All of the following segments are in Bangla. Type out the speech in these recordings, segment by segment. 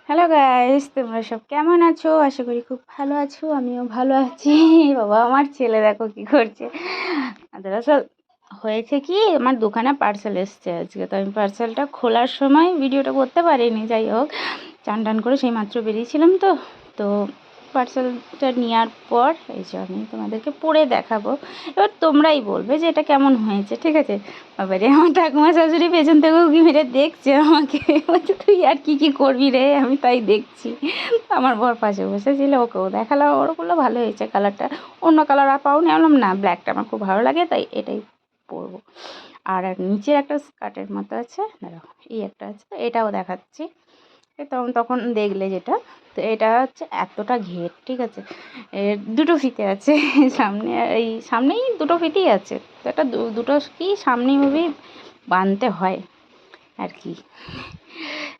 হ্যালো গাইস, তোমরা সব কেমন আছো? আশা করি খুব ভালো আছো। আমিও ভালো আছি। বাবা, আমার ছেলে দেখো কি করছে। দরअसल হয়েছে কি, আমার দোকানে পার্সেল এসছে আজকে, তো আমি পার্সেলটা খোলার সময় ভিডিওটা করতে পারিনি। যাই হোক, চান টান করে সেই মাত্র বেরিয়েছিলাম। তো পার্সেলটা নেওয়ার পর এই যে আমি তোমাদেরকে পড়ে দেখাবো। এবার তোমরাই বলবে যে এটা কেমন হয়েছে, ঠিক আছে? বাবারে, আমার ঠাকুমা শাশুড়ি পেছন থেকেও উঁকি মেরে দেখছে আমাকে, বলছে তুই আর কি করবি রে? আমি তাই দেখছি। আমার বর পাশে বসেছিল, ওকেও দেখালাম, ওর বললো ভালো হয়েছে কালারটা। অন্য কালার আর পাও নি? বললাম না, ব্ল্যাকটা আমার খুব ভালো লাগে, তাই এটাই পরবো। আর নিচের একটা স্কার্টের মতো আছে, দাঁড়াও, এই একটা আছে, এটাও দেখাচ্ছি। তখন দেখলে যেটা, তো এটা হচ্ছে এতটা ঘের, ঠিক আছে? এর দুটো ফিতে আছে সামনে, এই সামনেই দুটো ফিতেই আছে। তো এটা দুটো কি সামনেভাবেই বাঁধতে হয় আর কি।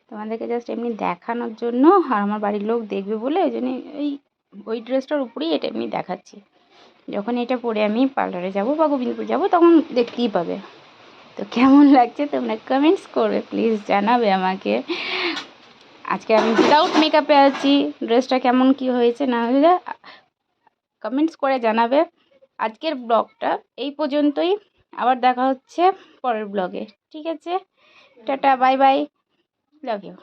তোমাদেরকে জাস্ট এমনি দেখানোর জন্য, আর আমার বাড়ির লোক দেখবে বলে ওই জন্য ওই ড্রেসটার উপরেই এটা এমনি দেখাচ্ছি। যখন এটা পরে আমি পার্লারে যাব বা গোবিন্দপুর যাব, তখন দেখতেই পাবে। তো কেমন লাগছে তোমরা কমেন্টস করবে, প্লিজ জানাবে আমাকে। আজকে আমি উইদাউট মেকআপে আছি, ড্রেসটা কেমন কি হয়েছে না হলে কমেন্টস করে জানাবে। আজকের ব্লগটা এই পর্যন্তই, আবার দেখা হচ্ছে পরের ব্লগে, ঠিক আছে? Tata, bye bye, love you.